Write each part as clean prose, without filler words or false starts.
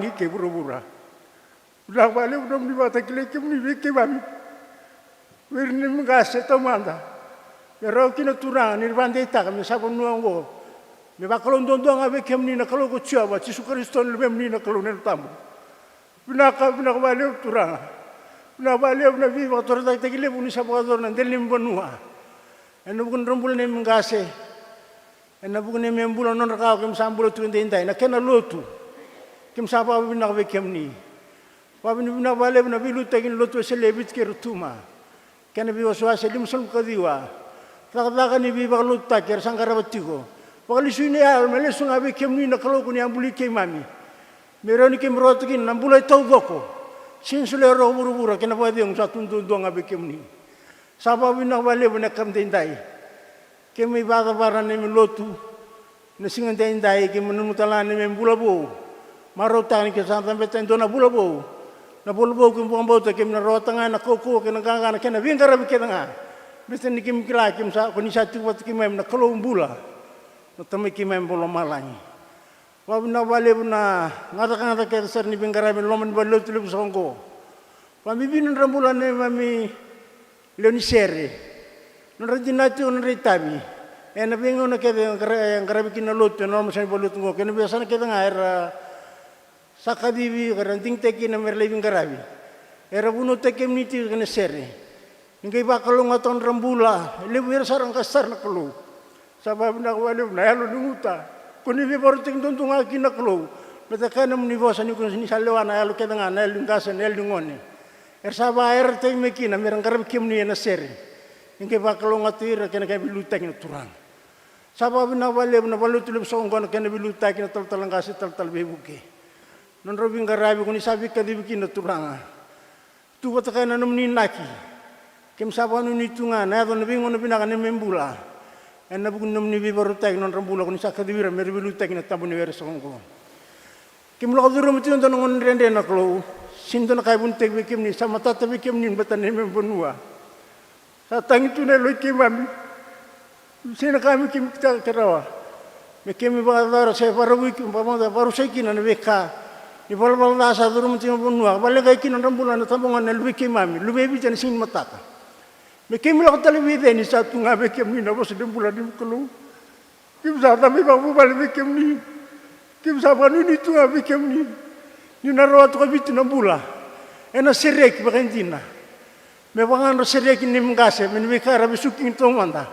malangi ke bura-bura. Udah balik udah meniwata kile ke menibike mami. Wirni mengase tomanda. Pero kina turang ni bande ita kami sabon nuango. Me bakalon dondo ngabe kemni na kalau ko ciawa ci Kriston lebih mni na kalau nen tamu. Binaka balik turang. Bina balik na viva torta kile buni sabador na delim banua. Eno bukan rambul ne mengase. Eno bukan ne membula non rakau kem sambulo tu ndai na kena lotu. Kem sapa bina be kemni. Wabini bina balik na bilu tagin lotu selebit ke rutuma. Kena biwa swasa lim sul kadiwa. Takataka ni biwa lotu takir sangkara batiko. Pakali sini al melesung abe kemni na kalau kuni ambuli ke mami. Meroni kem rotukin nambulai tau doko. Sin sule ro buru-buru kena padiong satu tuntung abe kemni. Sapa bina balik bina kam tendai. Kemi baga baran ni lotu. Nasingan tendai kem menumutalan ni membulabo. Marotang ke santan betan dona bulabo. Na bulabo kem buambau te kem na rotanga na koko kena ganga kena bingkara biketanga. Betan ni kem kila kem sa kuni satu wat kem na kalau bula. Na tamai kem bolo malangi. Wabina balik na ngata-ngata ke ser ni bingkara ben loman balut lu songko. Pamibin rambulan ni mami leoni sere. Nrajinatu nritabi. Na bingo na kede yang karabikin na lotu na masan balut ngo kena biasa na kede ngair sakadibi karanting teki na merlebing karabi. Era buno teki mniti kena sere. Ngai bakalo ngaton rambula, lebu sarang kasar na kelu. Sabab na wale na yalo nunguta. Kuni bi borting tuntung aki na kelu. Beta kana mnivosa ni kun ni salewa na yalo keda nga na lingasa na lingone. Saba te meki na merang karab kimni na sere. Ngai bakalo ngatir kena kai bilutak na turang. Sabab na wale na balut leb songgon kena bilutak na tal-talang kasi tal-tal bebuke. Non robing karabi kuni sabi kadibikin na turanga. Tu bata na namni naki. Kem sapa nu nitunga na don bingo na binaka ni membula. En na bugun namni bi baru tag non rambula kuni sakadibira merbilu tag na tabuni wer songko. Kem lo kaduro mti on non rende na klo. Sindo na kay buntek bi kem ni sama tata bi kem ni batan ni membunua. Sa tangi tu na lo kem mami. Sina kami kem kita kerawa. Me kem ba daro se baru kem pamada baru se kina na beka. Ni bal nasa dulu mesti membunuh. Balik lagi kinan rambulan na tambungan na lubi kemami, lubi bijan sin mataka. Mekem lo kata lubi ni satu ngabe kemni na bos dembulan di kelu. Kim sa tapi babu balik kemni. Kim sa banu ni tu ngabe kemni. Ni naro tu kabit na bula. Ena serek bagentina. Me bangan serek ni mengase, menbekara besuking tomanda.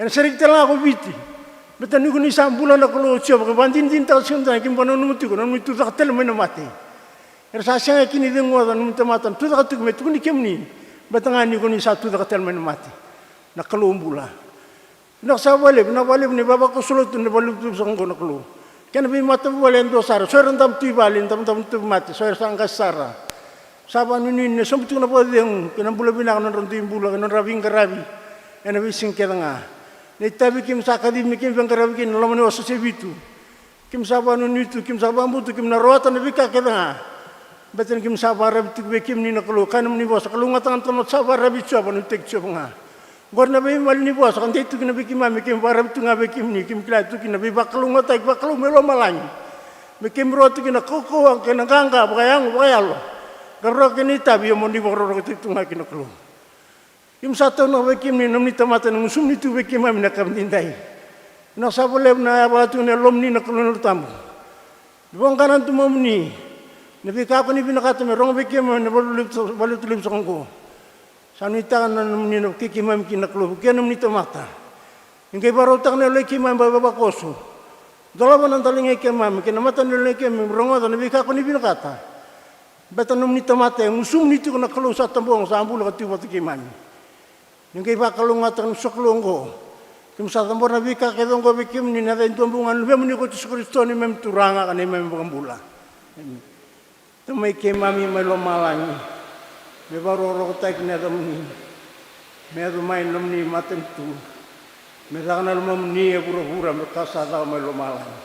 Ena serek telah aku biti. Betul ni kuni sambulan nak kalau siapa kebantin tinta siapa kim panu nuti kono nuti tak tel mana mati. Ersasnya kini dengar dan nuti matan tu tak tu metu kuni kemni. Betul ni kuni satu tak tel mana mati. Nak kalau umbula. Nak sabale ni bapa ko sulut ni balu tu sangko nak kalau. Kan bi mata boleh endosar. Soran tam tu balin tam tu mati. Soran sangkas sara. Saban ni sempat tu nak buat yang kena bula binak non rantu imbula non rabing kerabi. Ena bising ketengah. Nitabi kim sakadi mikim bangkarabikin lamani waso sebitu. Kim sabanu nitu kim sabambu tu kim narawatan nabika kedanga. Betul kim sabar rabitu bekim ni nakalo kanam ni bos kalau ngatan tanot sabar rabitu apa nutek coba. Gor nabi mal ni bos kan itu kina bikim mami kim barabitu ngabe kim ni kim kila tu kina bi bakalu ngatai bakalu melo malani. Bekim rotu kina koko ang kina gangga bayang bayalo. Garro kini tabi mo ni boro itu ngakina kalo. Kim satu nak bekim ni namni tamatan musum ni tu bekim mami nak kamdindai. Nak sabole na abatu ni lom ni nak kulun tamu. Buang kanan tu mamni. Nabi kaku ni binakata me rong bekim mami balu tulip songko. Sanita kan namni nak kiki mami kinak lu kian namni tamata. Ingkai baru tak ni leki mami baba kosu. Dalaman antalingai kem mami kena mata ni leki mami rong ata nabi kaku ni binakata. Betan namni tamata musum ni tu nak kalau satu buang sambul kati batu kimami. Ningkai bakal ngatan soklonggo. Kim sa tambor na bika kedonggo bikim ni na den tumbungan lube muni ko Yesus Kristo ni mem turanga kan mem pangambula. Tumay kay mami melo malangi. Me baro ro tak na damni. Me do main lamni matem tu. Me ragna lum ni pura-pura me kasada melo malangi.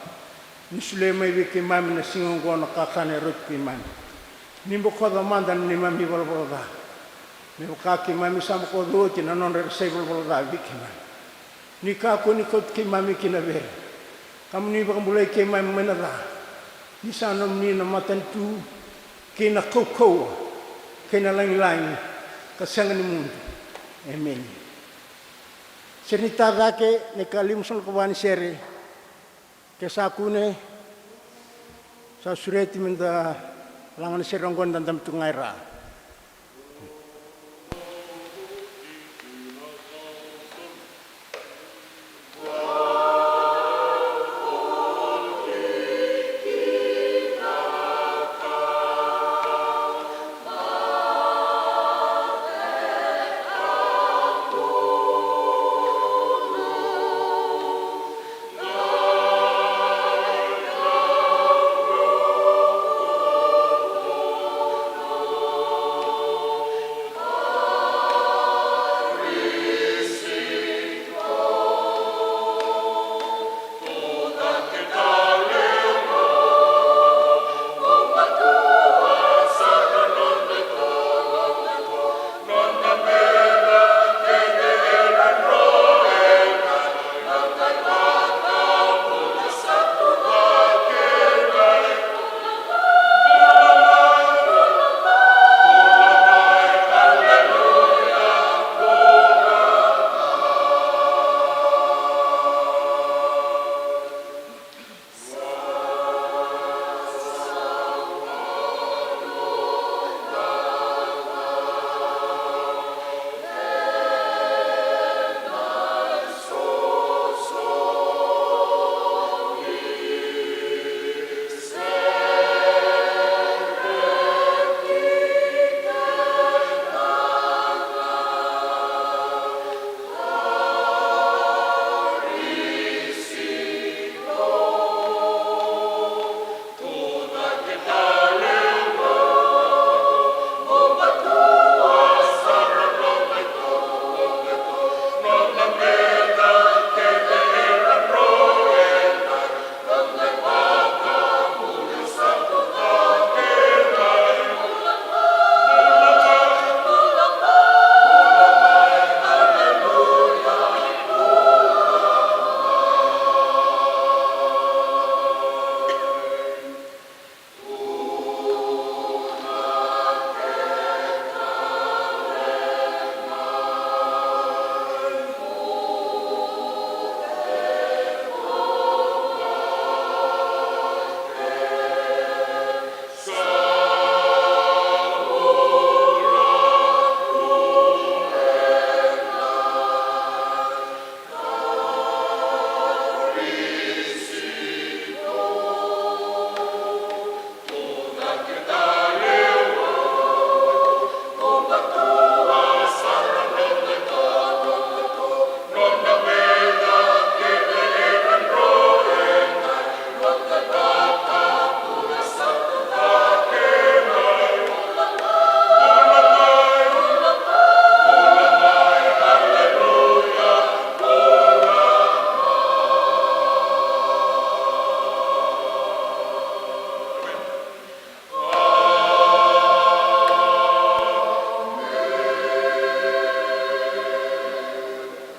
Ni sule mai bikim mami na singongo na kakane rut kiman. Nimbo ko da mandan ni mami bolo-bolo. Me kaki mami sama ko do kina non resebel bolo da bikima. Ni kako ni kot ki mami kina ber. Kamu ni bakam bulai ki mami menara. Ni sana menina matantu kena kau kena langi-langi kasangan ni mundo. Amen. Cerita dake ne kalimson kawan sere kesakune sa sureti minta langan seronggon dan tam tungaira.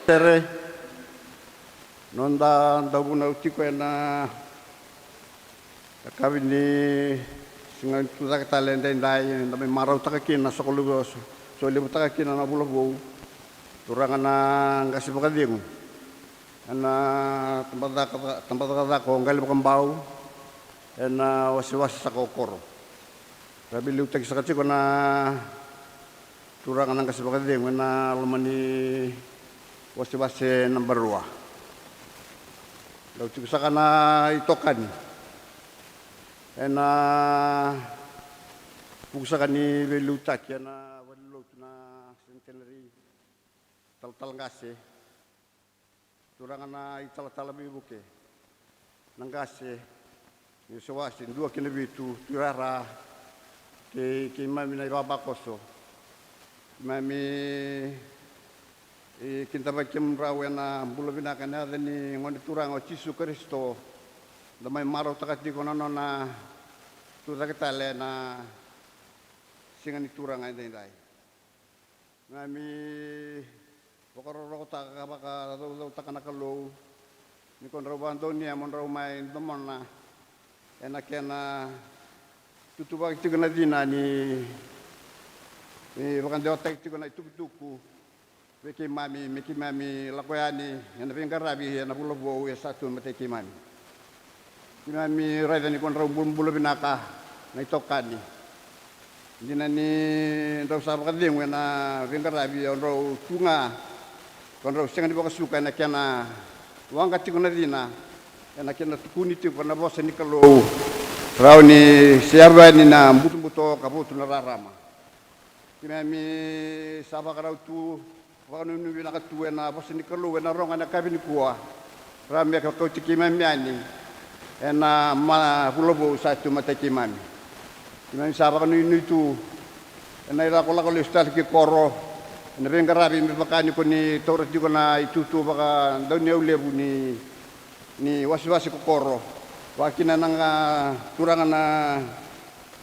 Tere nonda dabuna utiko na kawini singa tuta talenda ndai ndame marau takakina sokolu so le takakina na bulo go turanga na ngasi pakading ana tempat kata ko ngali bakambau na wasi-wasi sa kokoro tapi lu tak sakati ko na turanga na ngasi pakading na lumani wasi-wasi number 2 lalu juga sakana itokan ena pusakan ni belutak ya na walut na centenary tal ngase turang na ital bibuke nangase ni sewasin 2 kilometer turara ke mami na ibabakoso mami kinta bakim rawe na bulo binakan na ni ngon turang o Yesus Kristo damay maro takati ko na tuta kitale na singan turang ay dai ngami pokororo ta ka takana kalo ni kon rawan do ni amon raw may domon na na tutubag ito na din ni bakang dewa tek ito na itukutuku Meki mami lakoyani yana pinga rabi yana pulo bo ya satu mate kimami. Kimami raida ni kon raw bulo binaka na itokani. Dina ni raw sa bakading na pinga rabi on raw tunga kon raw senga di bakasuka na kana wanga tikuna dina yana kana tukuni ti kon bosa ni kalo raw ni siarwa ni na mbuto kabutu na rarama. Kimami sabak raw tu Wakanu nubi nakatuwe na bosi ni kalu na ronga na kabini kuwa rame ka ko tikimami ani na ma pulobo satu mata kimami kimami saba kanu itu na ila ko la ko listal ki koro na ben garabi mi bakani ko ni tawrat di ko na itutu baka daw new lebu ni wasi ko koro wakina nang turangan na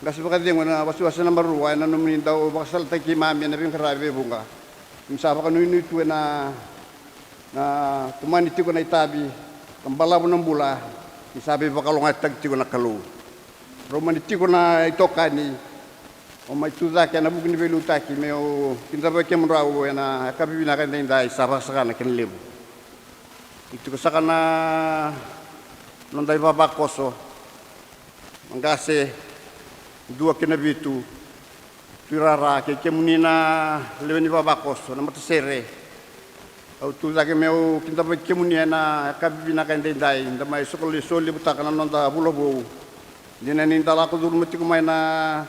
gas baka dingo na wasi na maruwa na numni daw baka salta kimami na ben garabi bunga Misapa kanu ini tu na kumani tiku na itabi kambala mo ng bula isabi bakalo nga tag tiku na kalu romani tiku na itokani o may tuda kaya nabugin ni belutaki meo kintabay kaya mrawo na kabibi na kaya dahil sarap sa kana kinlibo ito ko sa kana nonday babakoso manggase dua kinabitu Pirara ke kemunina leweni babakos na matasere au tu lagi meu kinta ba kemunina kabina kan dai ndamai sokoli soli butaka na nonda bulobo dina ni ndala ko dur muti ko may na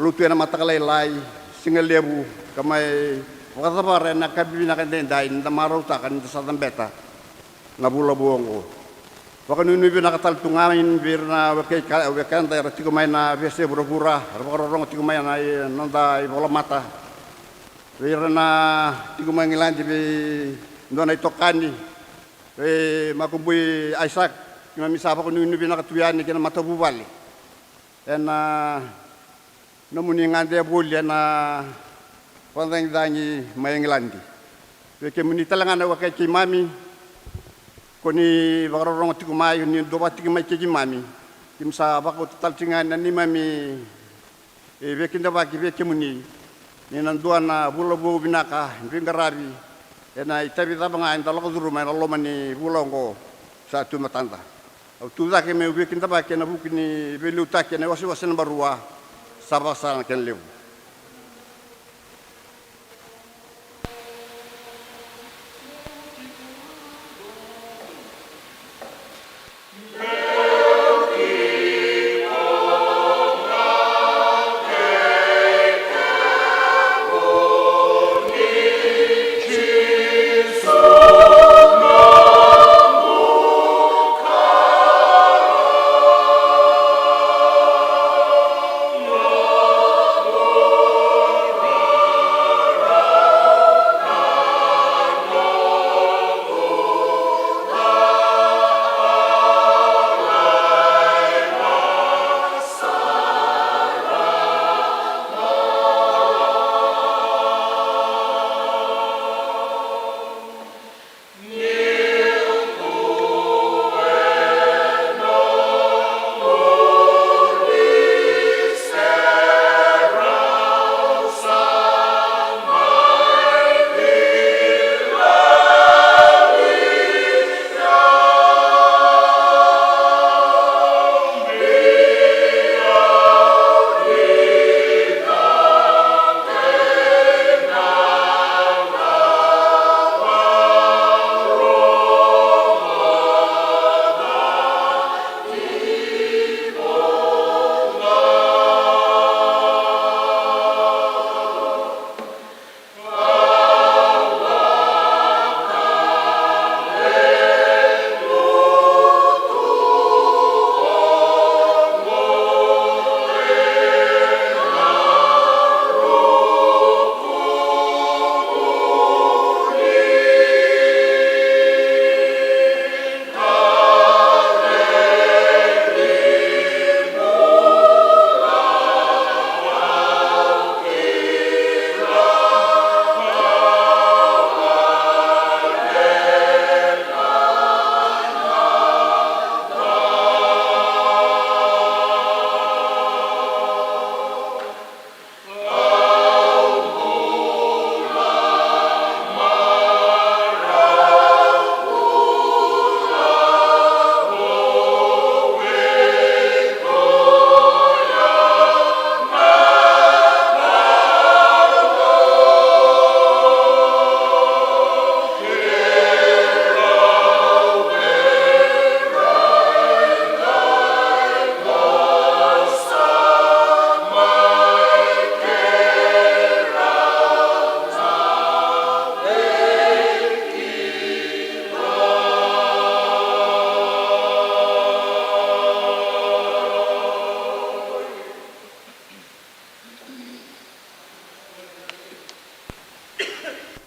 lutu na matakalay lay singalebu kamay wakata bare na kabina kan dai ndamaro ta kan sa tambeta na bulobo ngo Wakanu nubi nakatal tungamin bir na wakan da tigo may na vese burugura rorong tigo may na nonda ibola mata bir na tigo may ngilandi bi ndona itokani makumbui Isaac kimami sapa ko nubi nakatuyani kina mata bubali en nomuni ngande bulya na pandang dangi may ngilandi ke muni talangana wakai kimami Koni bakarorong tiku mayo ni doba tiku may kiki mami kim sa bako total tingan na ni mami vekin da baki veke muni ni nanduan na bulo binaka ngarabi na itabi da banga inda lako duru may lolo mani bulongo sa tu matanda au tu da ke me vekin da baki na bukini beluta ke na wasi na barua sabasa ken lew Oh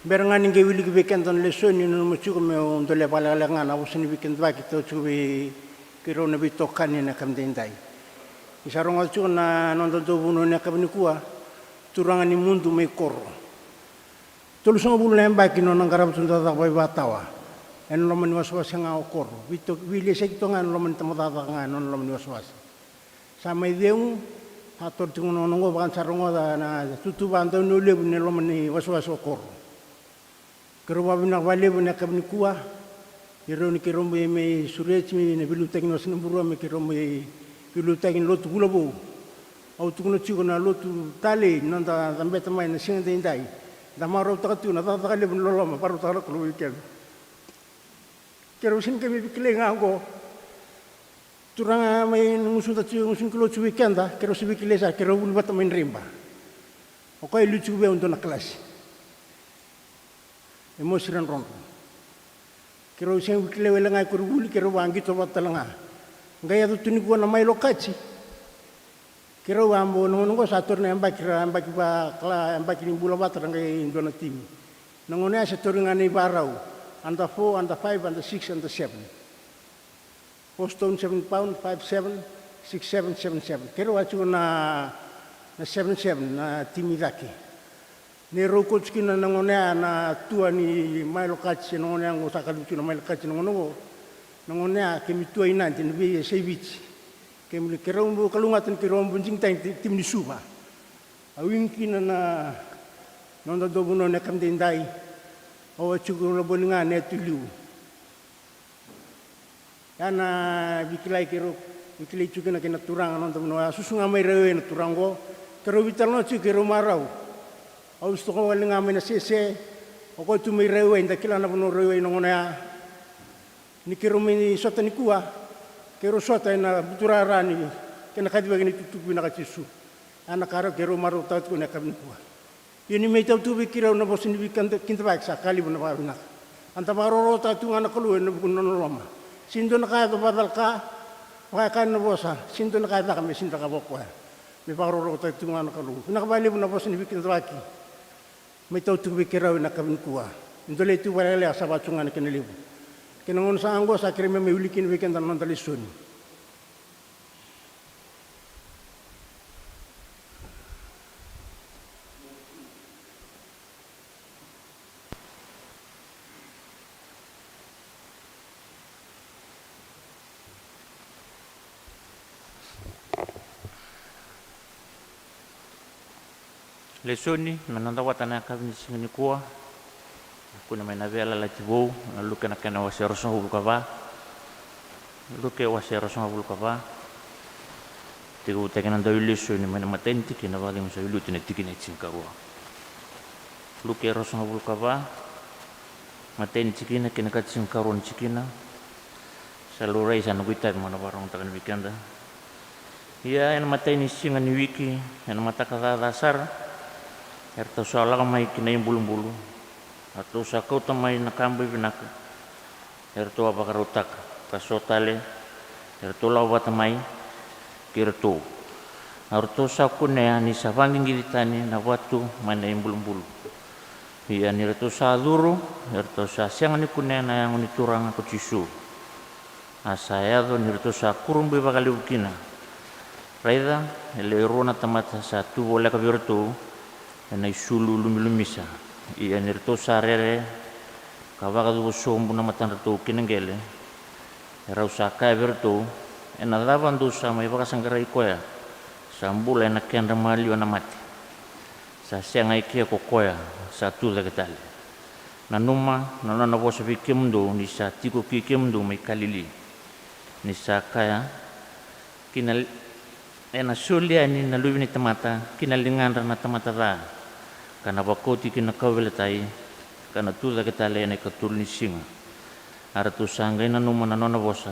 Berangani ke wili ke weekend on lesson ni no muchu me on dole pala la ngana usini weekend ba kito chu we kiro na bitokan ni na kam dendai. Isarong chu na non do buno na kam ni kuwa turangan ni mundu me korro. Tolu so bulu lemba kino nang garam sunda ta bai batawa. En lo mani waswas nga korro. Bito wili se kito ngan lo mani tamata nga non lo mani waswas. Sama ideung ator tungo no ban sarongo da na tutu bantu no lebu ne lo mani waswas korro. Kero wabina walebu na kabni kuwa kero ni kero me surech mi ne bilu tekno sinamburu me kero me bilu tekin lotu gulabu au tukuno chiko na lotu tale nanda tambeta mai na singa dindai da maro takatu na ta lebu lolo ma paru takala kulu weekend kero sin ke mi bikle ngango turanga mai ngusun ta chiko ngusun kilo chu weekend da kero si bikle sa kero bulu bata main rimba o kai lucu be untuk na kelas emosiran ronto. Kero sing wikle wela ngai kuruli kero wangi to batalanga. Gaya tu tuni gua namai lokaci. Kero wambo nongo satur ne amba kira amba kiba kala amba kini bula batara ngai indona tim. Nongone satur ngani barau. Under 4, under 5, under 6, under 7. 4 stone 7 pound 5 7 6 7 7 7. Kero acu na 7 7 na timi daki. Ni roko tskina nangonea na tua ni mai lokaci nangonea ngo sakalutu na mai lokaci nangono nangonea kemi tua ina tin be sevich kemi kerombo kalungatan kerombo jing tang tim ni suba awingkina na nonda dobuno ne kam dendai o chugo na bolinga ne tulu yana bikilai kero bikilai chugo na kena turang nonda no susunga mai rewe na turango kero vitalno chu kero marau au sto ko walinga mena sese o ko tu mi rewe inda kila na bono rewe nongona ni kero mi sota ni kuwa kero sota na buturara ni kena kadiwa ni tutu na kacisu ana karo kero maru tat ko na kabni kuwa yini me tau tu bikira na bosin bikan kinta bak sa kali bona bana anta maro rota tu ana kolu na buno loma sindo na kaya badal ka kan na bosa sindo na kaya ka me sinda ka bokwa me paro rota tu ana kolu na bali bona bosin bikin baki may tau tu bikiraw na kabin kuwa. Indole tu walele sa batsungan na kinilibu. Kinangon sa anggo sa kirime may ulikin weekend ang nandalisun. Lesoni mananda watana kabni singani kuwa kuna mai navela la tibo na luke na kana wasero so bulukava luke wasero so bulukava tigo tekena do lesoni mana matenti kina vale musa luti na tikina tsinkarua luke roso bulukava matenti kina kina katsinkarun cikina salurai sana guita mana barang takan weekend ya en mateni singani wiki en mataka dasar erto soala mai kina bulu-bulu atau sakau tamai nakambai binaka erto apa karutak kasotale erto lawa tamai kirto erto sakune ani savangi giritani na watu mana bulu-bulu iya ni erto saduru erto sasyang ni kunena yang ni turang aku cisu asaya do ni erto sakurum bebakali ukina raida ele rona tamata satu boleh kabirtu na isulu lumilumisa iya nirto sarere kawaga do sombu na matan to kinengele era usaka berto ena davan do sama iba kasangara ikoya sambula na kenda mali na mati sa senga ikia kokoya satu legetale na numa na na bosa vikimdo ni sa tiko kikimdo mai kalili ni sa kaya kinal ena sulia ni na lubini tamata kinalingan na tamata da kana bakoti kina kaweletai kana tula ketale ne katulni singa aratu sangga na numa na nona bosa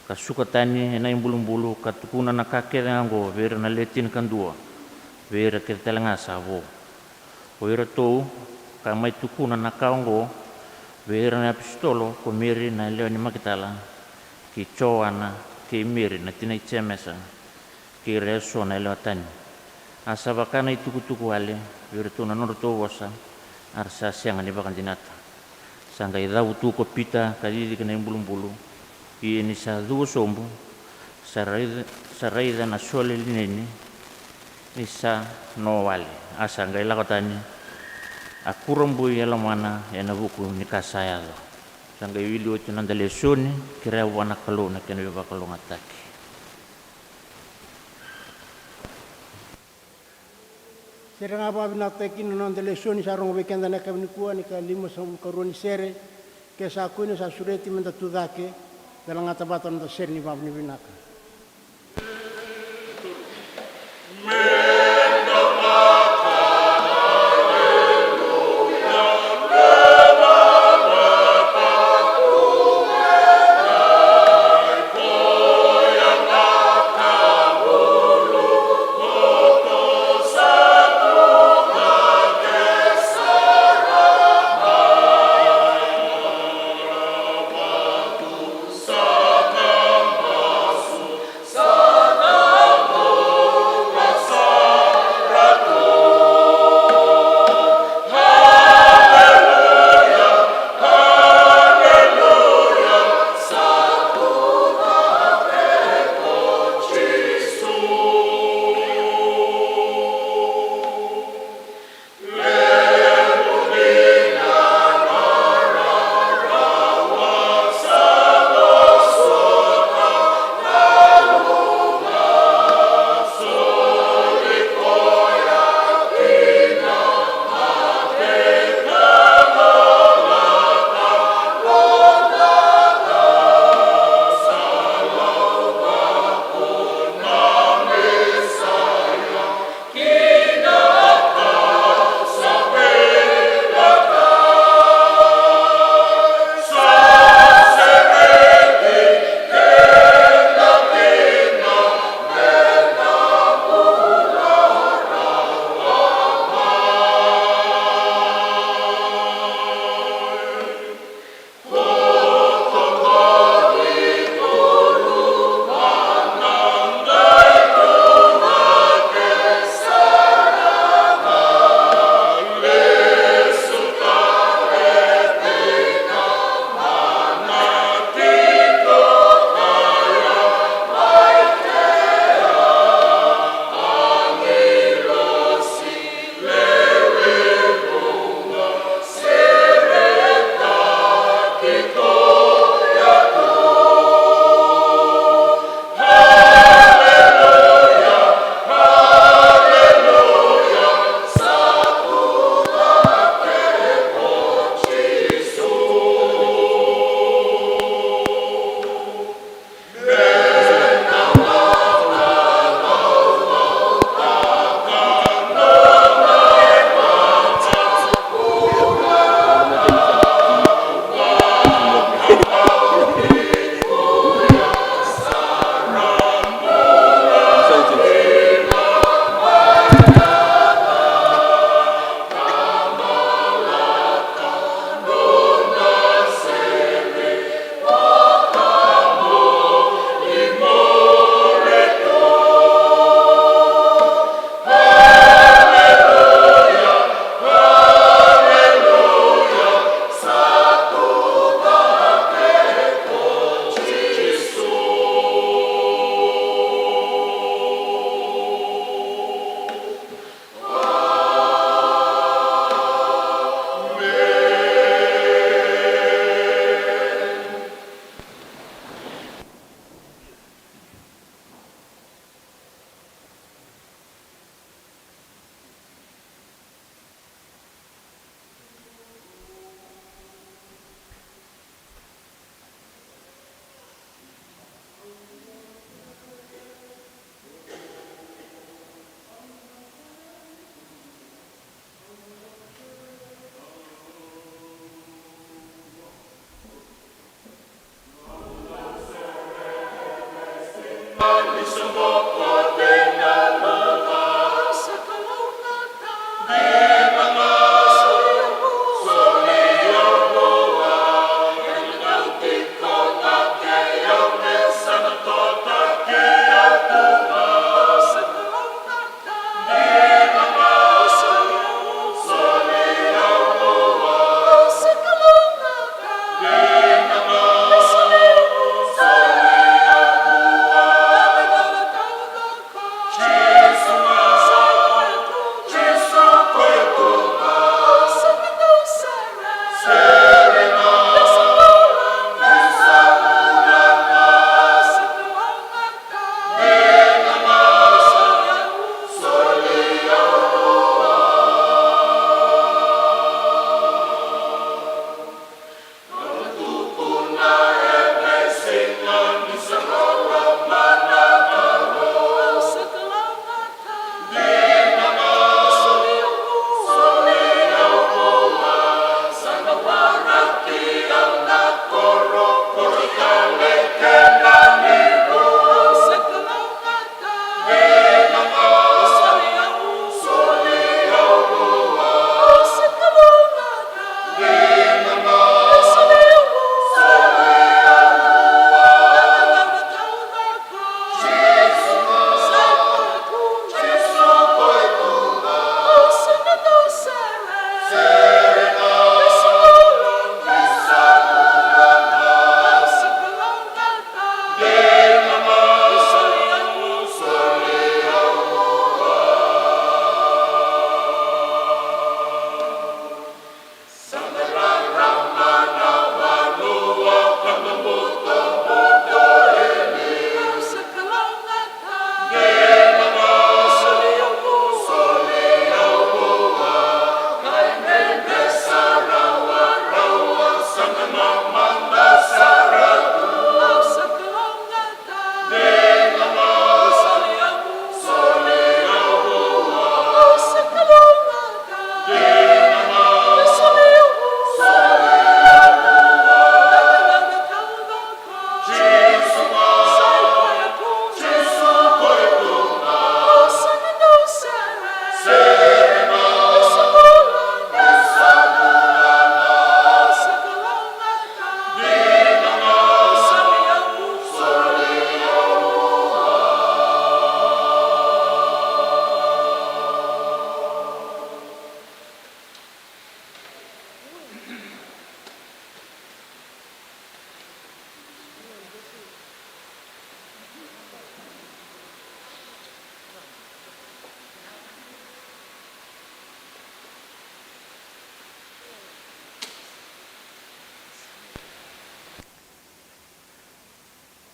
kasuka tani na imbulu-bulu katukuna na kake ngo vera na letin kandua vera ketala nga savo oira to kamai tukuna na kaongo vera na pistolo komiri na leo ni makitala ki choana ki miri na tinai chemesa ki reso na leo tani asabakana itukutuku wale virtu na norto wasa arsa siang ni bakan dinata sangga ida utu ko pita kadi kena bulu-bulu ini sa dua sombu sarai na sole lineni isa no wale asa ngai la kotani akurumbu yala mana yana buku ni kasaya do sangga wili otu nanda lesoni kira wana kalona kena beba kalonga taki Serang apa binata kini non telesoni sarong weekend na kami kuah ni kalima sam karuni sere ke saku ni sasureti menda tudake dalam ngata batan da ser ni bab ni binaka. Sa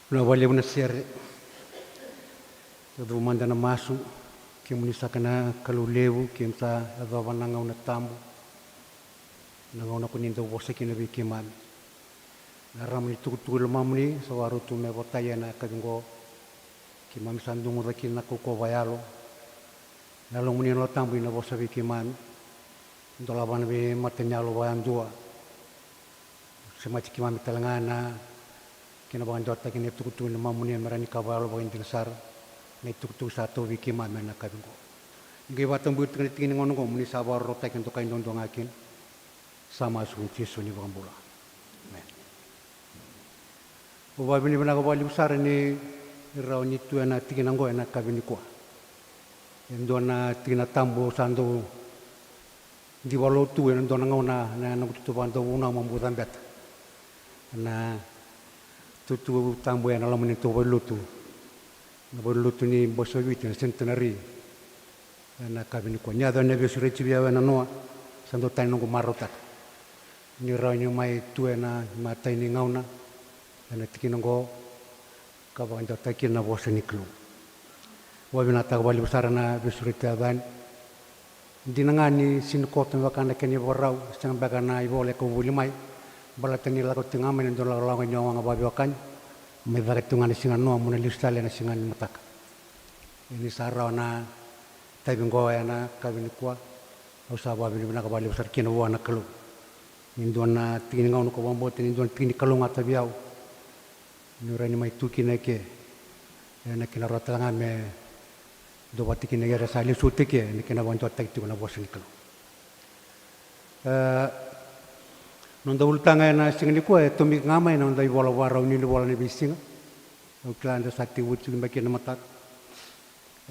Na wale una sere. Todo manda na masu que munisaka na kalulewu que mta adova nanga una tambo. Na una kuninda wose que na biki mami. Na ramni tukutu le mamni sawaru tu me botaya na kadingo que mami sandungu daki na koko vayalo. Na lo muni no tambo ina wose biki mami. Ndola bana be matanyalo wayandua. Semati que mami talangana kina bandota kini tukutu na mamuni merani kawalo bain tingsar na tukutu satu wiki mami na kadingo. Ngai watam but kini tingin ngono ko muni sabar rota kin to kain dondong akin sama sunci suni bambula. Uba bini bina ko bali usar ni raw ni tu na tingin ngo na kabini ko. Endo na tingin tambo sando di walo tu endo na ngona na tu bando una mambudan bet. Na tutu tambo yang alam menito berlutu, berlutu ni bosowit ni centenary, na kabin ko nyada nebe sure chibia na noa, sando tay nungu marotak, ni ranyo mai tu na matai ni ngauna, na tikinongo kabang jata kina bosa ni klu. Wabina tak bali besar na besure taban, dinangani sinukot na bakana kini borau, sang bakana ibole ko bulimai. Balatani lago tengah main dolar lago nyawa ngababiwakan may bagat tungan singan no muna listale na singan matak ini sarau na taibing goya na kabin kwa usaba bin na kabali besar kina wa na kalu ninduan na tingin ngau ko bambot ninduan tingin kalu ngata biau nurani mai tuki na ke na kina rotalanga me do batiki na yara sali sutike ni kina bantu tak tu na bosin kalu nonda ultanga na singni ko e tomi ngama na nonda ibola warau ni bola ni bisinga uklanda sakti wutu mbaki na matak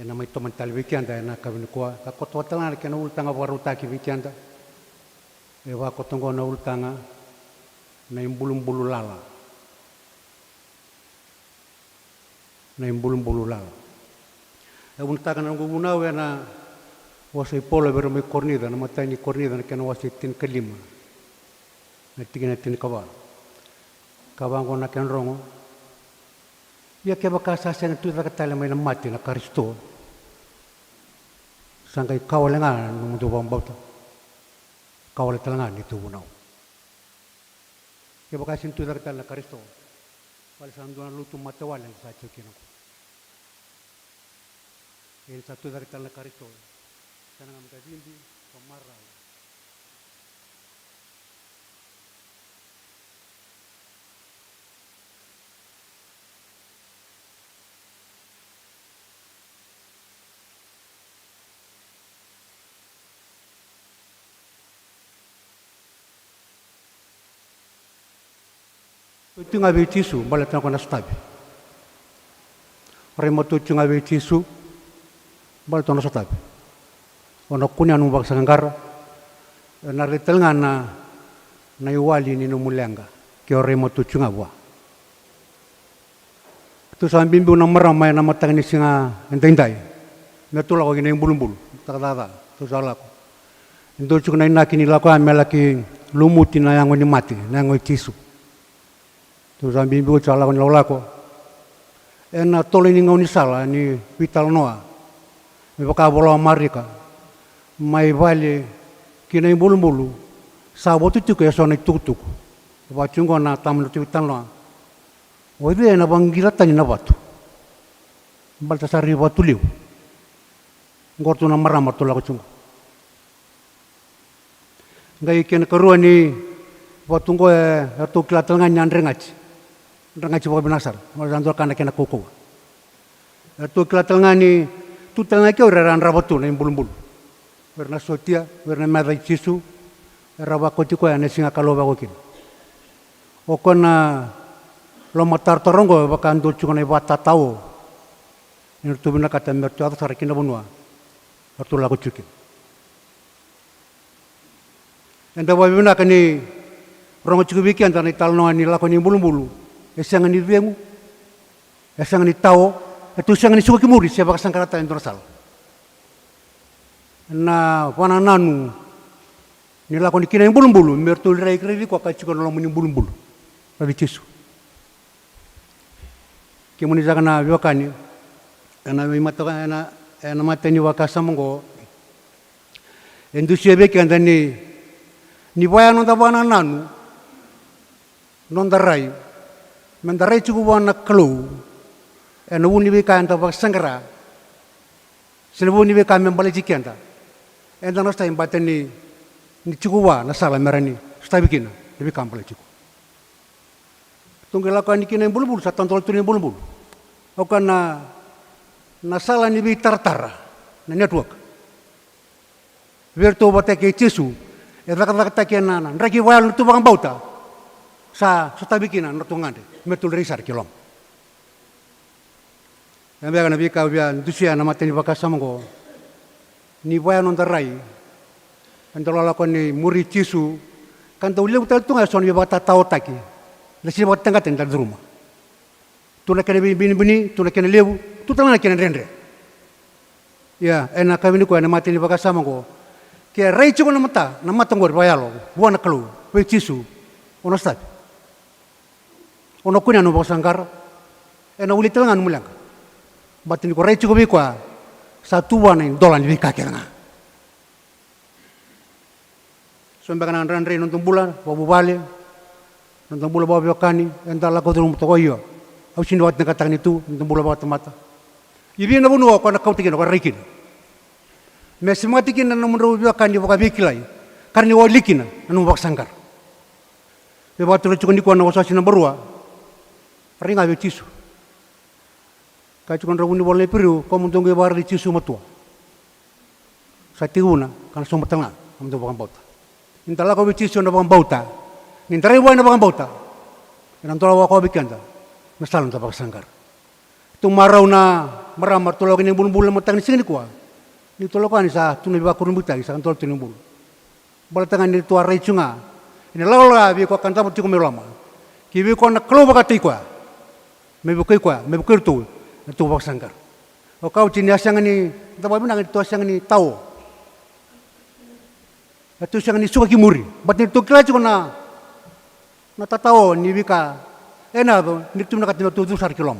e na mai toman tal weekenda na kabin ko ka koto tanga ke na ultanga waru taki weekenda e wa kotongo na ultanga na imbulum bulu lala na imbulum bulu lala e ultanga na nguna we na wasai polo bero me kornida na matani kornida na ke na wasitin kelima natin kawan ko na kenrongo ya ke bakasa sen tu tak tala mai na mati na Kristo sangkai kawalenga nung do bambauta kawal talangan itu bunau ke bakasin tu tak tala Kristo wal sanduan lutu matawalan sa chukino el satu tak tala Kristo sanang magdindi pamarra tu ngabe tisu balat na ko na stabi remoto tu ngabe tisu balat na stabi ono kunya nu baksa ngara na retel ngana na iwali ni no mulenga ke remoto tu ngabwa tu sambimbu na maramay na matang ni singa entendai na tula ko gina bulum-bul takada tu sala ko ndo chu na inakini la ko amelaki lumuti na yango ni mati na yango tisu tu sambil biu cala kon lako ena tole ni ngau ni sala ni vital noa me baka bolo marika mai vale kina bulu sabo tu ke so na tuk ba chungo na tam tu vital noa oi na bangira tani na batu balta sari batu liu ngortu na marama tu lako chungo ngai ken karua ni batu ngo tu klatal ngan rengaci rengaci bawa binasar maranto kana kena koko tu klatal ngani tu tanga ke ora ran rabatu na bulum-bul werna sotia werna madai cisu raba koti ko ane singa kaloba kokin okona lo matar torongo bakan dul chungane bata tao ni tu bina kata mertu ata sarakina bunwa atu lagu chukin enda bawa bina kani rongo chukubiki antara italno ani lakoni bulum-bulu esang ni riemu esang ni tao itu esang ni suka kimuri siapa kasangkarata yang terasal na panananu ni lakoni kina yang bulum-bulu mertul rai kiri ko kacikon lo muni bulum-bulu rabi cisu Kimuni zakana biokani ana matoka ana mateni wakasa mongo endusia beki andani ni waya nonda bana nanu nonda rai mendarai cukup wana kelu ena uni beka anda bak sangara selebu ni beka membalik jikianta enda nosta imbateni ni cukup wa na sala merani sta bikina lebih kampale cukup tunggela kan dikina bulu-bulu satan tol tuni bulu-bulu okan na sala ni bi tartara na network verto bateke Jesu kata kiana ragi wal tu bang bauta sa tabikina notungande metul risar kilom ambe kana bika bia dusia na mateni bakasa mongo ni waya non tarai andolo la koni muri Jesu kan tau leu tal tunga son bata tau taki la si bata tanga tenda rumah tu na kene bini tu na kene leu tu tanga na kene rendre ya ena kami ni ko na mateni bakasa mongo ke rai cuko na mata ngor bayalo buana kelu we Jesu ono stat ono kunya no bosanggar ena uli telangan mulang batin ko rai cuko bi kwa satu wana dolan bi kakena sombe kana ran re nonton bulan babu bale nonton bulan babu kani enta la ko drum to yo au sin wat nakatang itu nonton bulan babu mata ibi na bunu ko na kautin ko rikin mesimatikin na nomor biakan di boka bikilai karni walikina anu bak sangkar be batu le cukon di kuana wasasi na barua ringa be Jesu ka cukon rabuni boleh piru ko muntung bar di Jesu matua satiuna kan somba tanga amdo bakam bauta intala ko be Jesu na bakam bauta nintare wa na bakam bauta nan tola wa ko bikanda mesalun ta bak sangkar tu marau na maramar tolo kini bulu-bulu matang ni sini kuah ni tolo kan sa tunai ba kurun buta sa tolo tunai bulu bala tangan ni tua rai cunga ini laula bi ko kan ta tiku melama ki bi ko na klo ba kai kwa me bu tu tu ba sangkar o kau cini asang ni ta ba binang tu asang ni tau tu asang ni suka ki muri bat ni tu kla cu na ta tau ni bi ka ena ni tu na ka tu sar kilom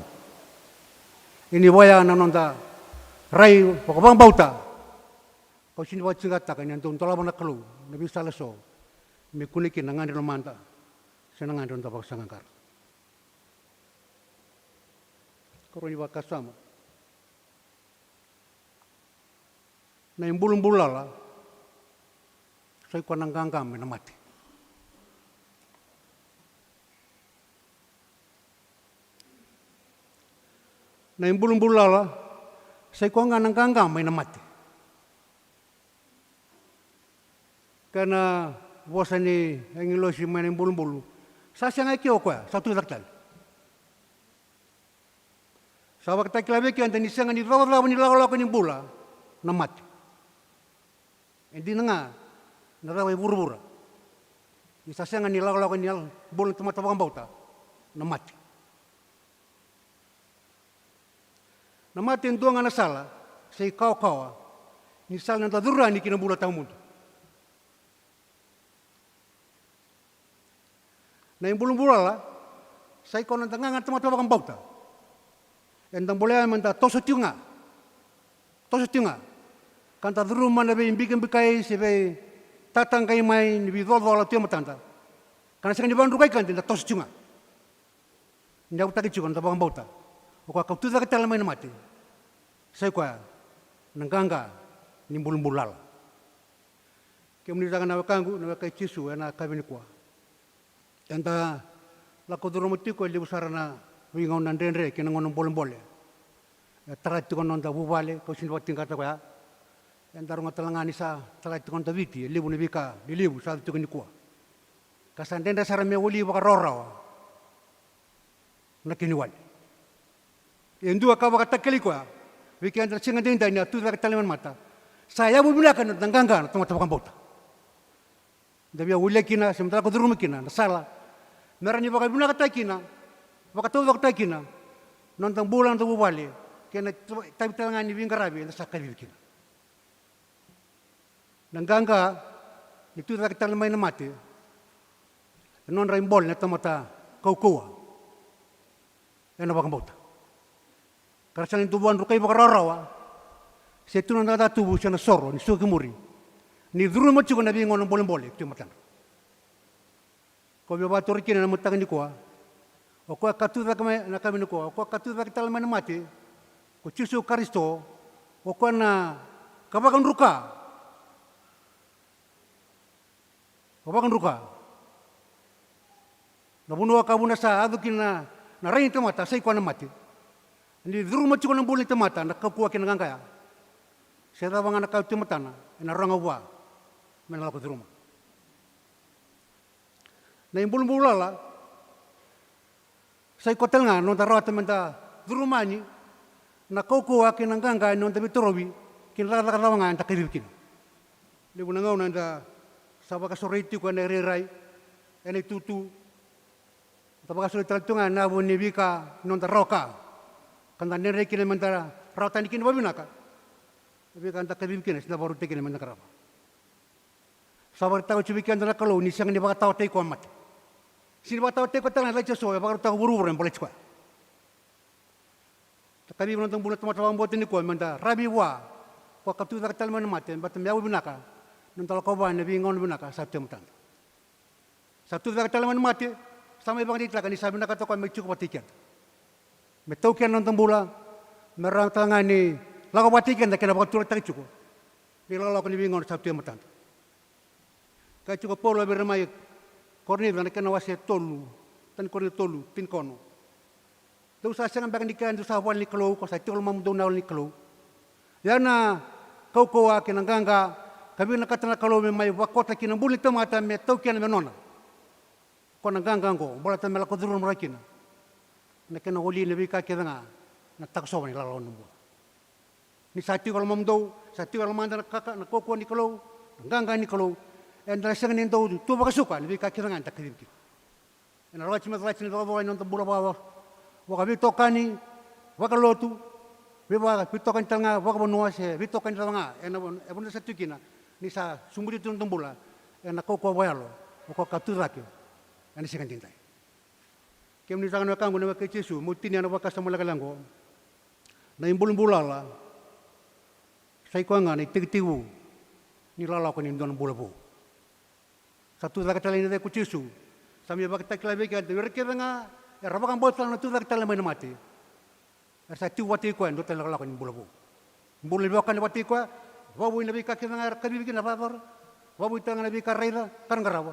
ini boya na nonta rai ko bang bauta kau sini buat cingkat kan yang tuh tola mana kelu nabi salah so mikulikin nangan di manta senangan don tabak sangangkar kau ni bakas sama na imbulum bulala saya kau nanggang kami mati na imbulum bulala saya kau nanggang kami mati karena bosan ni angin lo si main bulu-bulu. Saya sangat kyo ko satu taktal. Sabak takla be kyan tani sangat ni rawa ni lawa ni bula namat. Endi nga narawa buru-buru. Isa sangat ni lawa ni bula tempat tabang bauta namat. Namat yang dua ngana salah say kau ni salah nanta durani kina bula tamundo. Na yung bulong-bulong la, sa ikaw nang tangangan tumatawag ang bauta. Endang boleh menta tosot yung nga. Kanta rumah na be imbigan bikay si be tatang kay may ni bidol-dol at yung matanta. Karena sa kanibang rukay kan tinta tosot yung nga. Hindi ako takit yung tabang bauta. O kaya kautuda ka talamay na mati. Sa ikaw nangganga ni bulong-bulong la. Kaya munita ka na wakangu na wakay Jesu na kabinikwa. Enta lako duro mutiko libu sarana wingaw nandrenre kina ngonong bolong-boleh. Tarat tikon nonta bubale ko sin wating kata ko ya. Enta ronga talangani sa tarat tikon taviti libu ni bika libu sa tikon ni kuwa. Kasan denda sarame wali baka roraw. Nakiniwal. Endu ka baka takeli ko ya. Wiki anta singa denda ni atu ka taliman mata. Saya bubulakan nangganga tumatapang bauta. Dabia ulekina sementara ko duro mekina salah. Merani bakal buna katakina, bakal tahu katakina, nonton bulan tu bubali, kena tapi telangan ni bingkarabi, sakal bikin. Nangganga itu tak kita lemai mati, non raimbol neta mata kau, ena bakal bauta. Karasan itu buan rukai bakararawa. Setu nanda tubuh sana soro ni suki muri. Ni duru macu kana bi ngono boleh tu matan. Ko be bator kina na mutang ni ko. O ko katu da kama na kami ni ko. Ko katu da kital man mati. Ko Yesus Kristo o ko na kabakan ruka. Kabakan ruka. Na bunuh kabuna sa adu kina na rain temata sai ko na mati. Ni duru macu kana boleh temata na kapua kina ngangkaya. Saya tahu anak kau cuma tanah, enak orang awak, menolak ke rumah. Nah, yang belum lah, saya kotel ngan, nonton rawat minta di rumah ni, nak kau akin angkang nonton bitorobi, kini rata ngan tak kirikin. Dia pun ngau nanda, sabak sore itu kan rai, ini tutu, tapi kalau sudah tertungan, nabu nibika nonton roka, kan tanda nere kini minta rawatan ikin babi naka. Tapi kan tak kebikin, sudah baru tekin mana kerapa. Sabar tahu cubikan dalam kalau ni siang ni bakat tahu teko amat. Sini bakat tahu teko tangan lagi sesuai, bakat tahu buru-buru yang boleh cuba. Tapi menonton bulat teman-teman buat ini kuat, menda rabi wa, kau kaptu tak tahu mana mati, batam jauh binaka, nonton kau bahan nabi ngon binaka, satu mutan. Satu tak tahu mana mati, sama ibang di telakan ni sabi binaka tu kau mencukup patikan. Metaukan nonton bola, merang tangan ni. Lagu patikan tak kena bakat turut tak cukup. Dia lalu ni bingung satu yang mutan. Kau cukup polo bermain korni dan kena wasit tolu, tan korni tolu, tin kono. Tu saya sangat bagian dikan tu saya awal ni kalau kau saya tolong mamu dona awal ni kalau. Yana kau kena gangga, kami nak kata nak kalau memang waktu kena boleh tu mata me tau kena menona. Kau nak gangga kau, boleh tu melakot turun mereka. Nak kena holi lebih kaki tengah, nak tak sopan ni lalu nombor. Ni satu kalau mamdo, satu kalau mandar kakak nak koko ni kalau, gangga ni kalau, dan rasa ni tahu tu bagai suka lebih kaki tangan tak kiri. Dan orang cuma terlalu bawa nonton bola bawa, bagai bitokan ni, bagai lotu, bagai bitokan tengah, bagai benua se, bitokan tengah, pun satu kina, ni sa sumber itu nonton bola, nak koko bawa lo, koko kaptu lagi, ini sekan tintai. Kami ni sangat nakang guna bagai Yesus, mutin yang bagai sama lagi langgo, na imbulun bola lah. Saya kau angin tiga-tiga ni lalau kau ni don bola bu. Satu tak kata lain dia kucisu. Sambil bagai tak lebih kan, dia kira nga, rapakan botol na tu tak kata lain mati. Satu wati kau ni don lalau kau ni bola bu. Bola bu kan wati kau, wabu ni lebih kaki nga kami bikin apa apa, wabu itu nga lebih karera, kan garawa.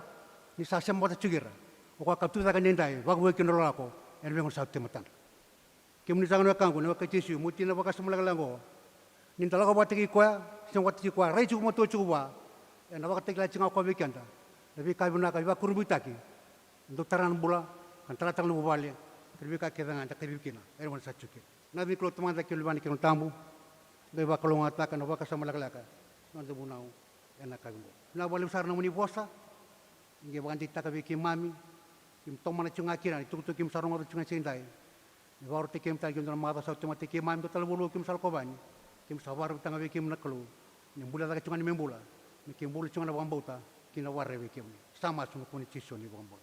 Ni sasam botol cugira. Kau kau tu tak kena nintai, wabu bikin lalau kau, yang memang satu tematan. Kami ni sangat nakang guna bagai Yesus, mutin na bagai semula langgo. Ni talaga buat tiki kuah, semua tiki kuah, rai cukup matu cukup buat. Yang nak tiki lagi ngau kau bikin dah. Lebih kau nak kau kurbi taki. Untuk terang bola, kan terang lu balik. Lebih kau kira ngan tak bikin. Erman satu kira. Nabi kalau teman tak kira lebih kira tamu. Lebih kalau ngatakan, lebih kau sama lelaki. Nanti bunau, enak kau. Nak boleh besar namuni puasa. Ingat bukan kita kau bikin mami. Kim toman cunga kira, itu kim sarung atau cunga cintai. Baru tikim tak kim dalam mata satu mati kim mami total bulu kim sal kobani. Kim sabar tanga bikim nak kalau ni bola tak cuma ni membola ni kim bola cuma na bambauta kina warre bikim ni sama semua kuni ciso ni bambola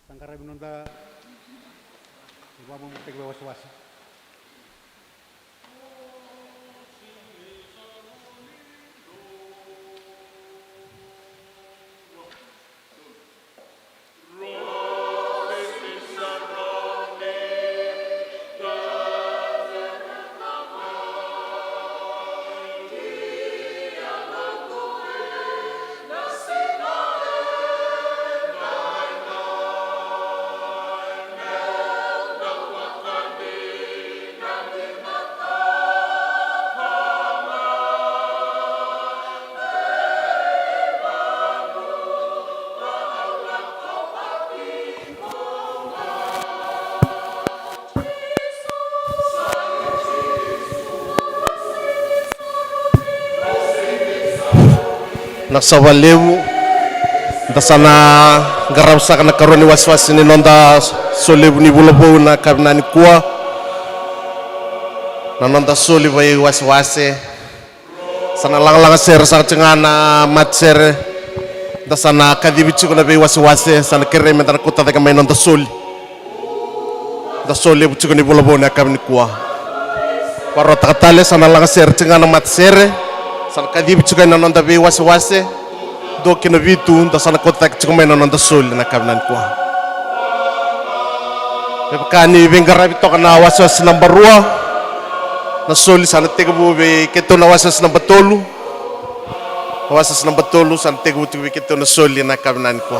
sangkara binonda babu mutek bawas-was Naksawalewu dasana garam sa kana karoni waswas ni nonda solewu ni bulobo na kabnani kuwa na nonda soli vai waswase sana lang ser sa cengana matser da sana kadhibichi kuna be wasiwasi sana kereme da kota da kameno da soli buchi kuna bolobona kamni kwa waro takatale sana langa ser cengana mat sere sana kadhibichi kuna nonda be wasiwasi do kina vitu da sana kota da kameno da soli na kamnan kwa Kani bengara bito kana waswas number 2 na soli sana tegabu be keto na waswas number 3 waswas number 3 sana tegabu be keto na soli na kabnan ko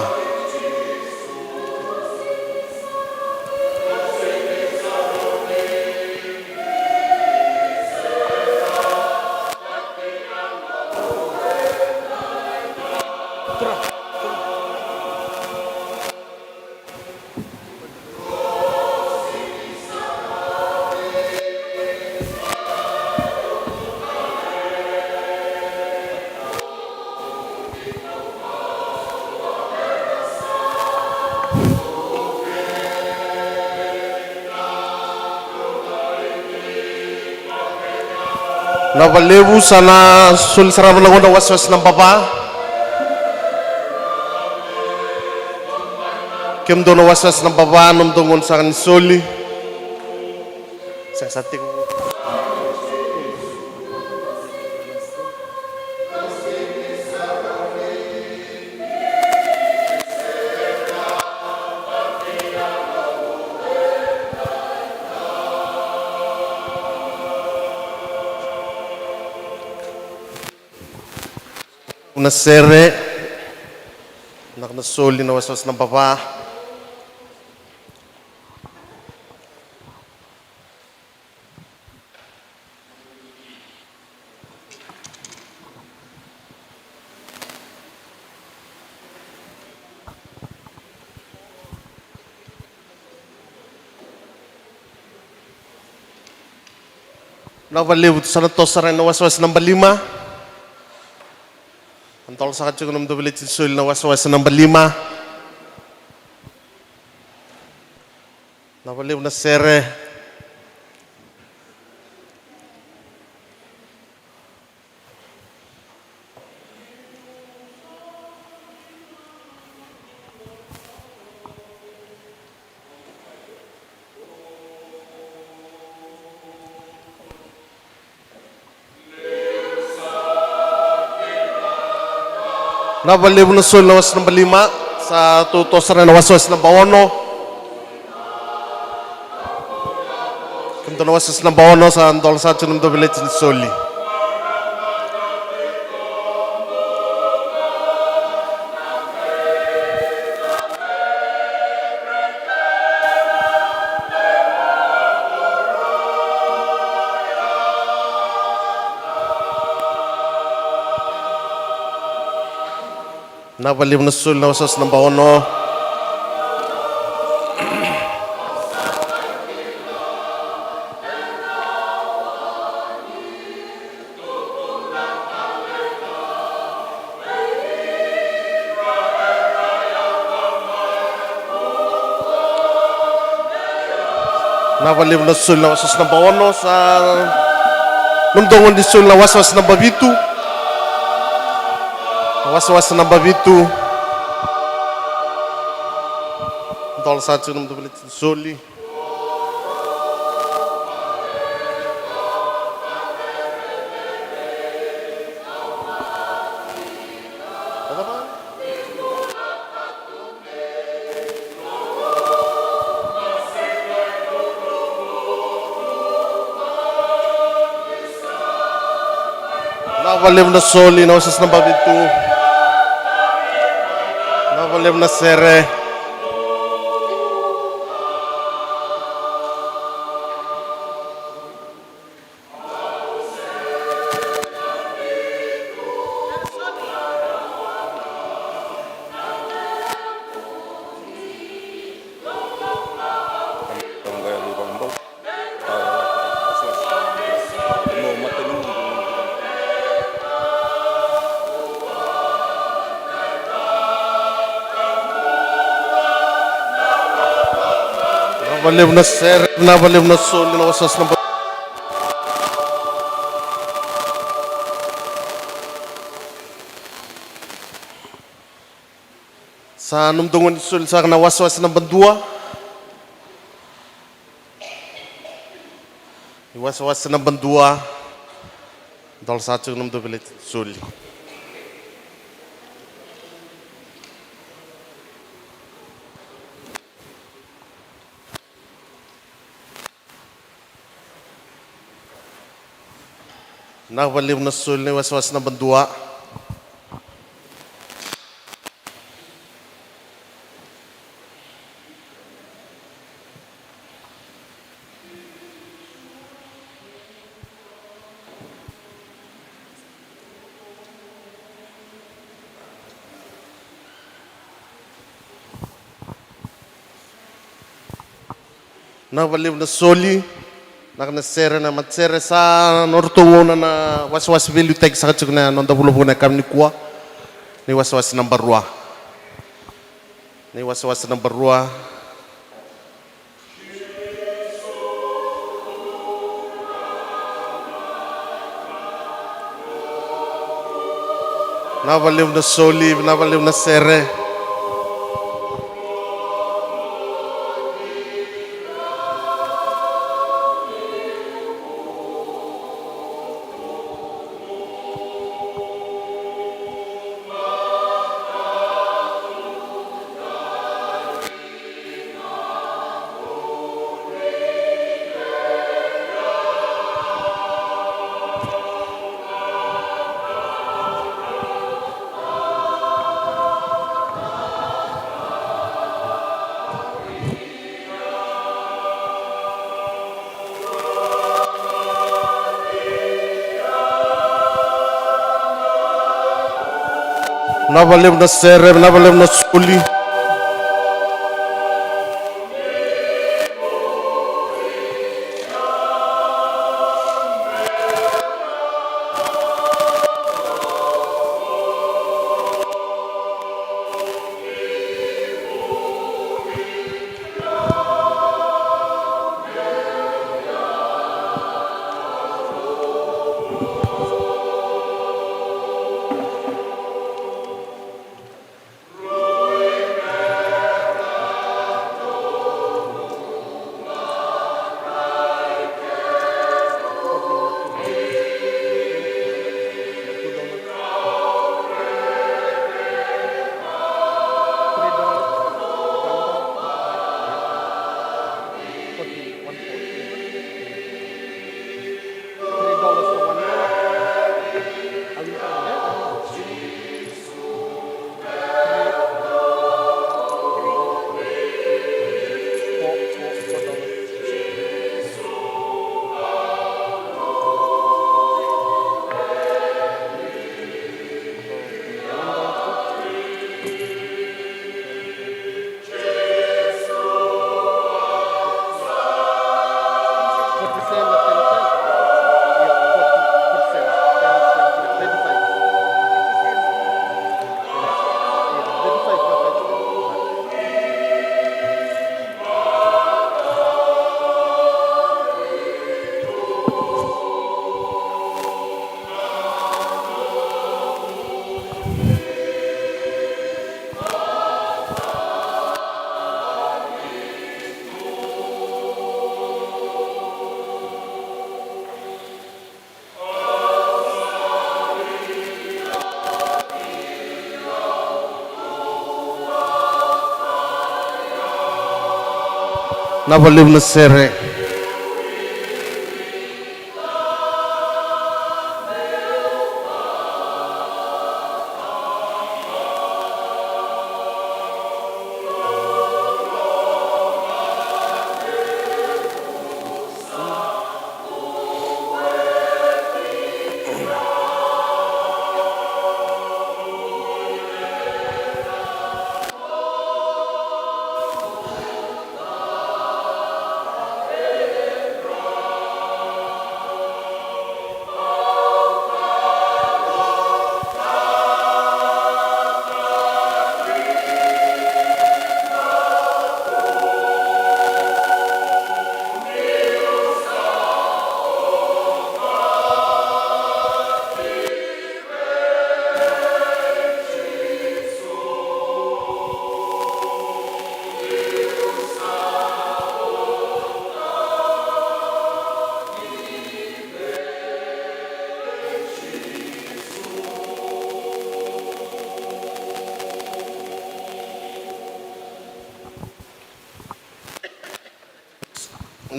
na valevu sana soli sarava na ngonda waswas na baba kem dono waswas na baba nom dongon sa kan soli sa sate ko una sere nak na soli na waswas na baba na valevu sana tosara na waswas number 5 Antol sa kacung nam dobele tinsul na waswas number 5 na valevu na sere na valevu na sul na was number 5 sa tutosara na waswas number 1 Kento na waswas number 1 sa antol sa kacung nam dobele tinsuli na valevu na sul na waswas number 1 na valevu na sul na waswas number 1 sa nundongon di sul na waswas number 7 was number 7 Dol sa kacung nam dobele tinsuli na valevu na soli na waswas number 7 valevu na sere valevu na sere na valevu na soli na waswas number Sa numdungon isul sa kana was-was na bandua. Was-was na bandua. Dal sa tsung numdo bilit sul. Nakabaliw na sul ni was-was na bandua. Nakabaliw na soli. Nakasere na matsere sa nortungo na was-was bilutek sa katsuk na nonda bulubo na kami kuwa. Ni was-was number 2. Ni was-was number 2. Nabaliw na soli, nabaliw na sere. Nabaliw na sere, nabaliw na soli. Nabaliw na sere.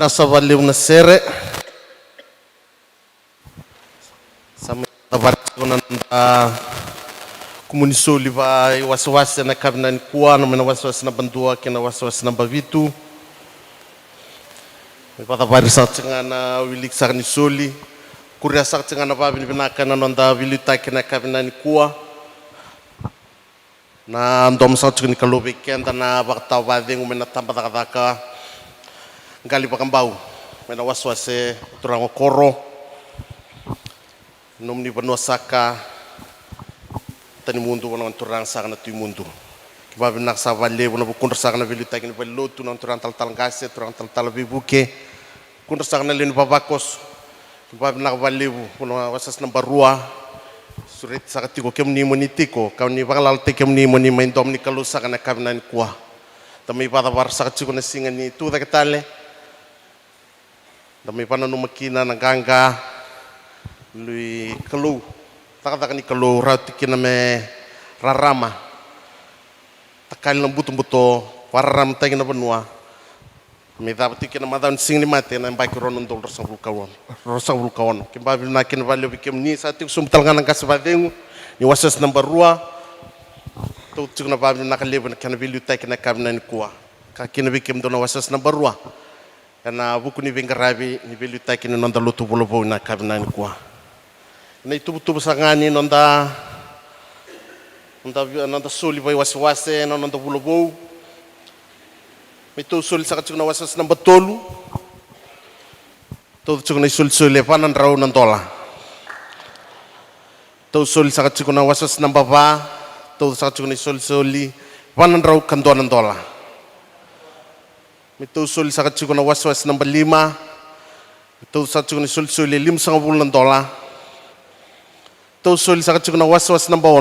nasa valeu na sere sama tabarikona nanda komunisoli va wasiwasi na kavinani kuwa na mena wasiwasi na bandua kina wasiwasi na bavitu ipatavari saktsingana wilik sakni soli kuria saktsingana vavini vinakana nanda vilitaki na kavinani kuwa na ndom saktsingani kalobe kenda na vakta vadingu mena tambadakadaka ngali bakambau mena waswase turango koro nomni banua saka tani mundu wana turang saka na tu mundu kibabi nak sa vale wana bukundur saka na vilu tagin velotu na turang tal ngase turang tal bibuke kundur saka na lenu babakos kibabi nak vale wana wasas na barua surit saka tiko kemni monitiko kau ni bakalal te kemni moni main dom ni kalu saka na kabinan kuah tami pada war saka tiko na singa ni tu da ketale dami pana no makina na ganga lui kalu taka ni kalu rauti kina me rarama takal na buto wararam tagi na benua me dapat kina madan sing ni mate na baik ronon dol rosang vulkawan kimba na kina valeu bikem ni satu sumtal ngana kasbadengu ni wasas number 2 tu tukna babi na kalebe na kana vilu tai kina kabna ni kuwa ka kina bikem dona wasas number 2 karena buku ni bengkarabi ni belu taki ni nonda lutu bolobo na kabina ni kuah. Na itu betul sangani nonda soli bai wasi nonda bolobo. Itu soli sakat cuna wasas namba tolu. Tuh cuna soli panan rau nantola. Tuh soli sakat cuna wasas namba ba. Tuh sakat cuna soli panan rau kandoa nantola. Itu sul sakat cikuna waswas number 5 itu sakat cikuna sul lim $50 itu sul sakat cikuna waswas number 1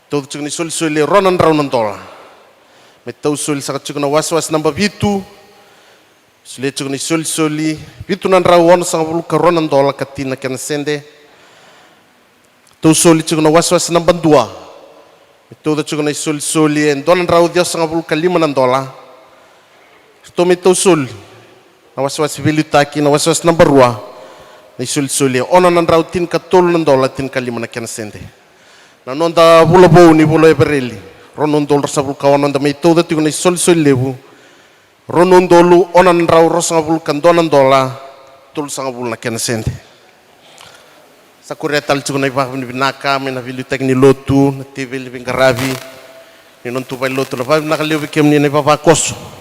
itu cikuna sul ronan raunan dola itu sul sakat cikuna waswas number 7 sule cikuna sul bitu nan rawan $50 ronan dola katina kena sende itu sul cikuna waswas number 2 itu cikuna sul donan raw dia $50 $5 Tomito sul na waswas vilitaki na waswas number 2 na sul ono nan rautin ka $10 tin kalima na sende na nonda bulobo ni bulo ebereli ronon dol sa bulkawan nonda may todo ti na sul lebu ronon dolu onan raw rosang bul kan $2 tul sang bul na sende sa kuretal ti na ibang binaka may na vilitaki ni lotu na tivel bingarabi ni non tubay lotu na pa nakaliw kem ni na ipapakos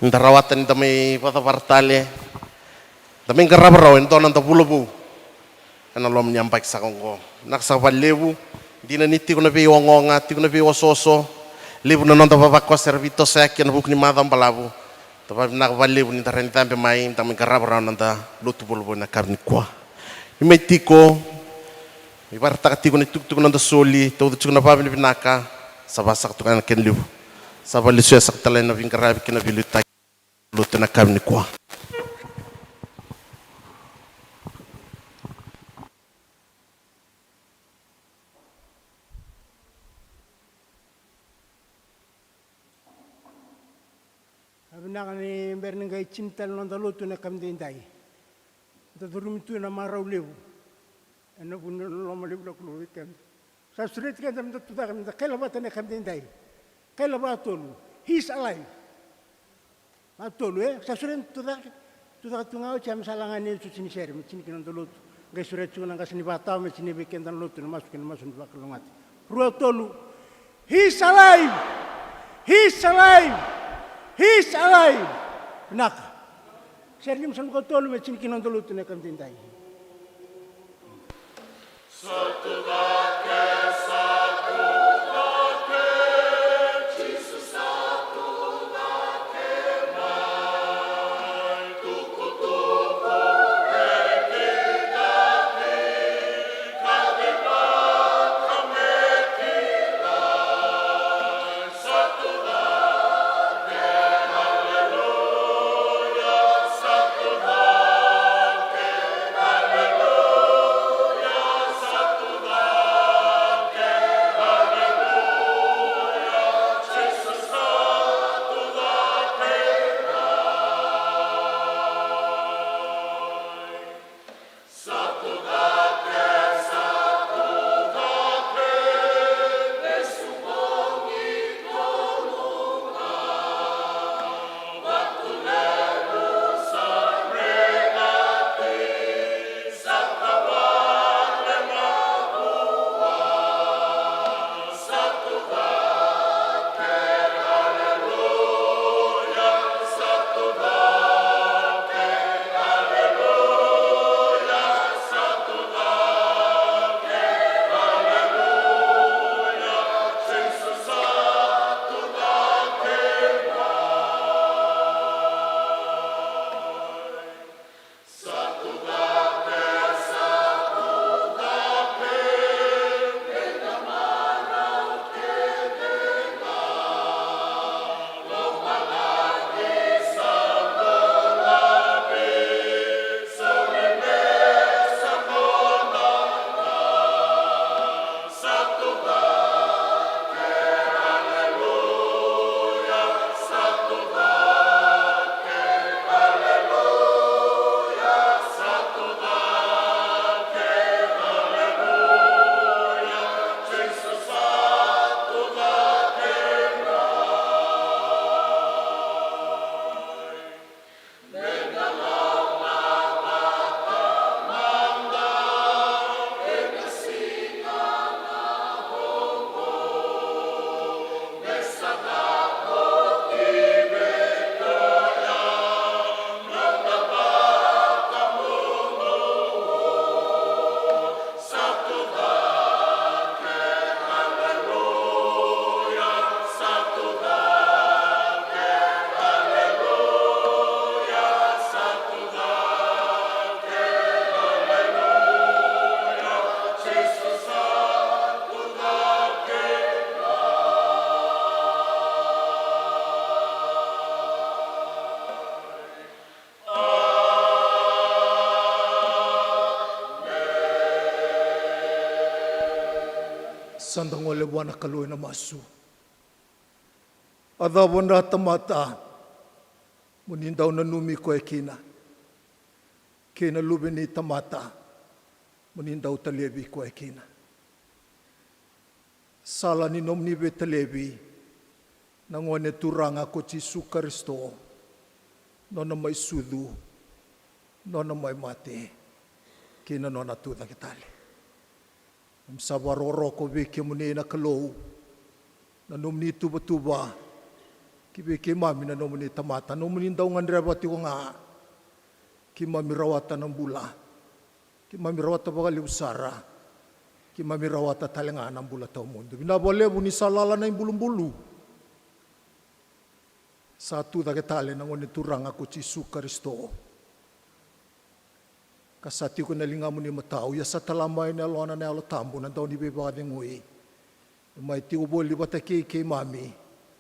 Ndarawatan damay patapartale damay garabaraw ento nang tabulobu ana lom nyampak sa kongko naksa valebu di na niti ko na biwa ngonga ti ko na biwa soso lebu na nonta babako servito sa akin buk ni madam balabu tapos nak valebu ni taran tambe mai damay garabaraw nanda lutu bulubu na karni kwa imay tiko ibarta tiko ni tuktuk nanda soli todo tukna babi ni binaka sabasak tukan ken lebu sabalisya saktalen na vingarabi kina vilutai lutu na kami ni kuah. Abinakan ni bernengay cintal nonda lutu na kami dinday. Ito durumitu na maraw lewu. Ano po loma lewu na kuluwi kami. Sa sulit ka namin tuta kami, kailabatan na kami dinday. Kailabatolu, he's alive. Atolu sa suren tuda tungau jam salangan ni suci share macam kinon dulu guys surat cuna ngas ni batau macam ni bikin dan lutu masukin di bakal mati ruat tolu he's alive nak share ni macam kau tolu macam kinon dulu tu nak kami tintai sandangole wana kaloi na masu. Ada wana tamata munindau na numi ko ekina. Kena lubeni tamata munindau talebi ko ekina. Sala ni nomni be talebi nangone turanga ko Jisu Kristo nona mai sudu nona mai mate kina nona tuda kitale. Sabaroro ko be ke mune na kalou na nomni tuba ki be ke mami na nomni tamata nomni ndau ngandra bati ko nga ki mami rawata ng bula ki mami rawata bagali usara ki mami rawata talenga ng bula tao mundo binabole buni salala na imbulu-bulu sa tuda kitale na ngone turanga ko Jisu Kristo kasati ko nalinga mo ni matao ya sa talamay na lona na alo tambo na daw ni beba ngui may tigo boli bata ke mami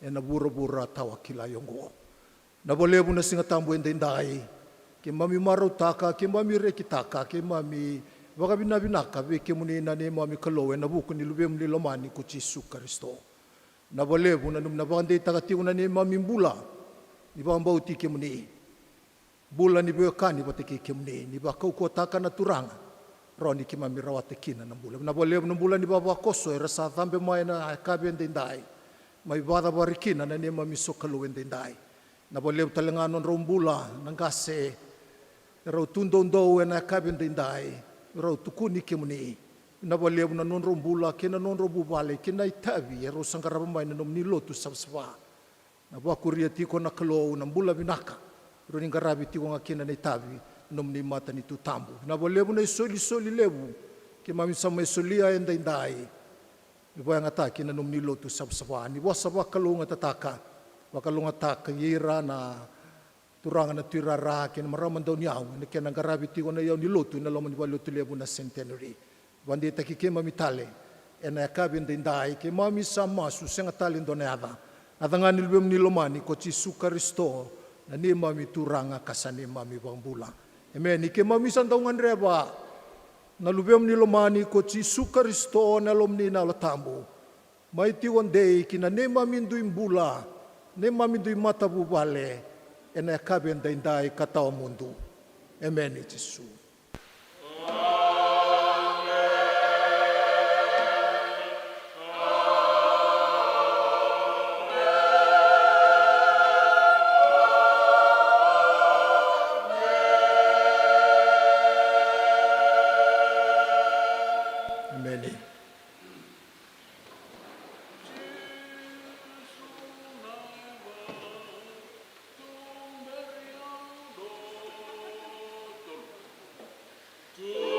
e na bura tawa kila yongo na bole mo na singa tambo endai ke mami maro taka ke mami rekitaka ke mami baka binabinaka be ke muni na ne mami kalowe na buku ni lube mli lomani ko Jisu Kristo na bole mo na num na bande takati ko na ne mami bula ni ba mbauti ke muni bula ni beokani bate ke kemne ni ba kau kota na turanga roni ki mami rawate kina na bula na bole na bula ni baba koso era sa thambe mai na kabe ndai mai bada barikina na ne mami sokalo ndai na bole talengano rombula nangase ro tundo ndo na kabe ndai ro tukuni kemne na bole na non rombula kena non robu vale kena itabi ro sangara mai na nomni lotu sabswa na ba kuria tiko na kalo na bula binaka roni garabi ti wanga kina nei tavi nomni mata ni tu tambu na bolebu nei soli lebu ke mami sama solia enda indai ni boyanga ta kina nomni lotu sabsaba ni wasa bakalunga tataka bakalunga taka yira na turanga na tirara kina maraman daw niaw ni kina garabi ti wanga yaw ni lotu na lomo ni lotu lebu na centenary bandi ta ki kema mitale ena kabi enda indai ke mami sama susenga talin donada adangani lebem ni lomani ko Jisu Kristo na ni mami turanga kasani mami bambula. Amen. Ike mami sandaungan reba na lubem ni lomani ko Jisu Kristo na lomni na latambo. May tiwan day kina ne mami nduim bula, ne mami nduim mata bubale, ena kaben dainday katao mundo. Amen. Jisu. To